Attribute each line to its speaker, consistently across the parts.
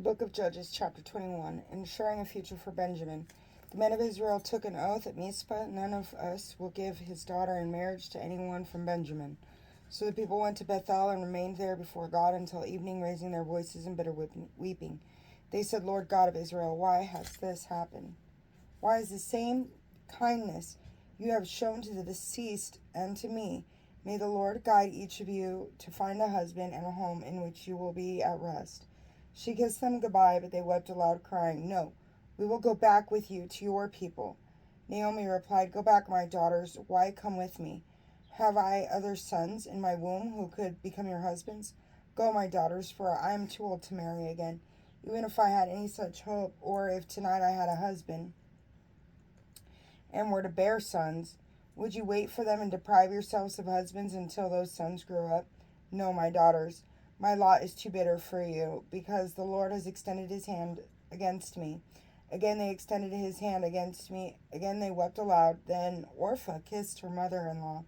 Speaker 1: Book of Judges, chapter 21, ensuring a future for Benjamin. The men of Israel took an oath at Mizpah, none of us will give his daughter in marriage to anyone from Benjamin. So the people went to Bethel and remained there before God until evening, raising their voices in bitter weeping. They said, Lord God of Israel, why has this happened? Why is the same kindness you have shown to the deceased and to me? May the Lord guide each of you to find a husband and a home in which you will be at rest. She kissed them goodbye, but they wept aloud, crying, No, we will go back with you to your people. Naomi replied, Go back, my daughters. Why come with me? Have I other sons in my womb who could become your husbands? Go, my daughters, for I am too old to marry again. Even if I had any such hope, or if tonight I had a husband and were to bear sons, would you wait for them and deprive yourselves of husbands until those sons grow up? No, my daughters. My lot is too bitter for you, because the Lord has extended his hand against me. Again they extended his hand against me. Again they wept aloud. Then Orpah kissed her mother-in-law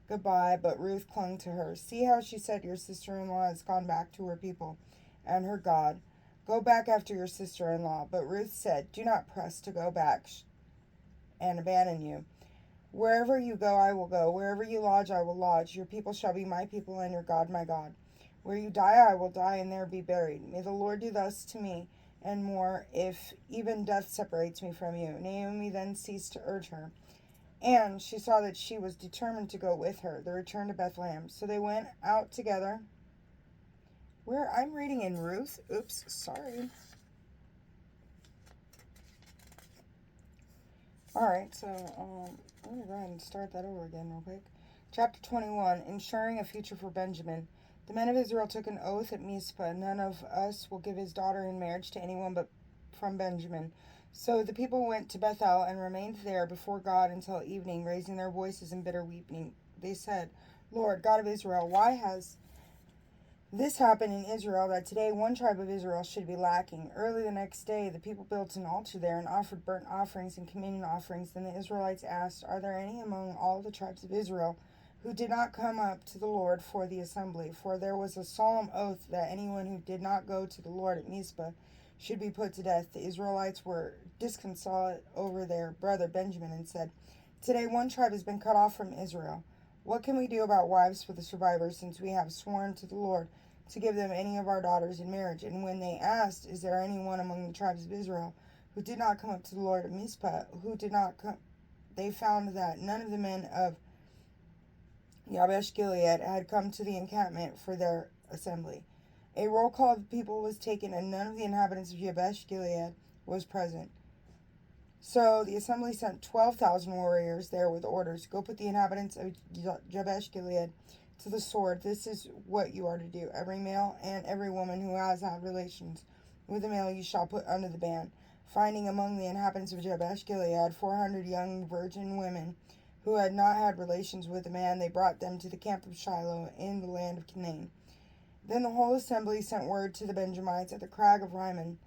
Speaker 1: goodbye, but Ruth clung to her. See how she said, Your sister-in-law has gone back to her people and her God. Go back after your sister-in-law. But Ruth said, Do not press to go back and abandon you. Wherever you go, I will go. Wherever you lodge, I will lodge. Your people shall be my people, and your God my God. Where you die, I will die, and there be buried. May the Lord do thus to me, and more, if even death separates me from you. Naomi then ceased to urge her, and she saw that she was determined to go with her. They returned to Bethlehem. So they went out together. I'm reading in Ruth. Oops, sorry. Alright, so I'm going to go ahead and start that over again real quick. Chapter 21, ensuring a future for Benjamin. The men of Israel took an oath at Mizpah. None of us will give his daughter in marriage to anyone but from Benjamin. So the people went to Bethel and remained there before God until evening, raising their voices in bitter weeping. They said, Lord, God of Israel, why has this happened in Israel, that today one tribe of Israel should be lacking? Early the next day, the people built an altar there and offered burnt offerings and communion offerings. Then the Israelites asked, Are there any among all the tribes of Israel who did not come up to the Lord for the assembly? For there was a solemn oath that anyone who did not go to the Lord at Mizpah should be put to death. The Israelites were disconsolate over their brother Benjamin and said, Today one tribe has been cut off from Israel. What can we do about wives for the survivors, since we have sworn to the Lord to give them any of our daughters in marriage? And when they asked, Is there anyone among the tribes of Israel who did not come up to the Lord at Mizpah, who did not come? They found that none of the men of Yabesh Gilead had come to the encampment for their assembly. A roll call of the people was taken, and none of the inhabitants of Yabesh Gilead was present. So the assembly sent 12,000 warriors there with orders, Go put the inhabitants of Jabesh Gilead to the sword. This is what you are to do. Every male and every woman who has had relations with a male you shall put under the ban. Finding among the inhabitants of Jabesh Gilead 400 young virgin women who had not had relations with a man, they brought them to the camp of Shiloh in the land of Canaan. Then the whole assembly sent word to the Benjamites at the crag of Rimmon,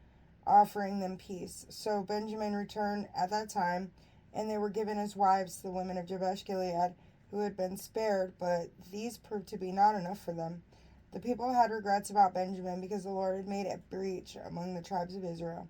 Speaker 1: offering them peace. So Benjamin returned at that time, and they were given as wives to the women of Jabesh Gilead who had been spared, but these proved to be not enough for them. The people had regrets about Benjamin, because the Lord had made a breach among the tribes of Israel.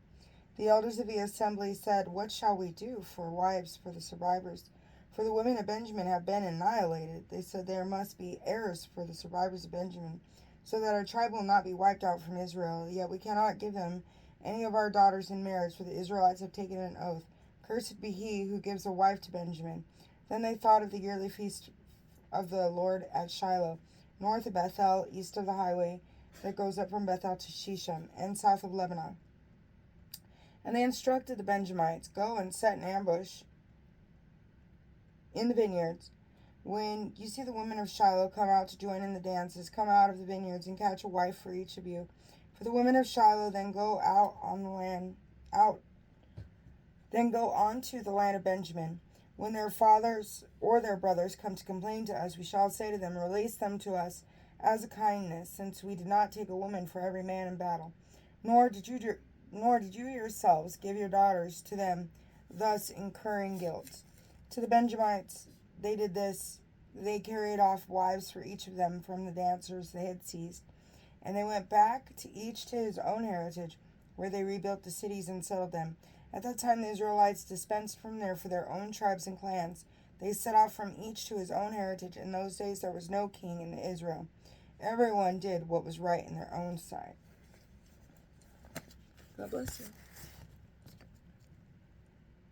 Speaker 1: The elders of the assembly said, What shall we do for wives for the survivors? For the women of Benjamin have been annihilated. They said, There must be heirs for the survivors of Benjamin, so that our tribe will not be wiped out from Israel. Yet we cannot give them any of our daughters in marriage, for the Israelites have taken an oath. Cursed be he who gives a wife to Benjamin. Then they thought of the yearly feast of the Lord at Shiloh, north of Bethel, east of the highway that goes up from Bethel to Shechem, and south of Lebanon. And they instructed the Benjamites, Go and set an ambush in the vineyards. When you see the women of Shiloh come out to join in the dances, come out of the vineyards and catch a wife for each of you. For the women of Shiloh then go on to the land of Benjamin. When their fathers or their brothers come to complain to us, we shall say to them, Release them to us as a kindness, since we did not take a woman for every man in battle. Nor did you yourselves give your daughters to them, thus incurring guilt. To the Benjamites they did this. They carried off wives for each of them from the dancers they had seized, and they went back to each to his own heritage, where they rebuilt the cities and settled them. At that time, the Israelites dispensed from there for their own tribes and clans. They set out from each to his own heritage. In those days, there was no king in Israel. Everyone did what was right in their own sight. God bless you.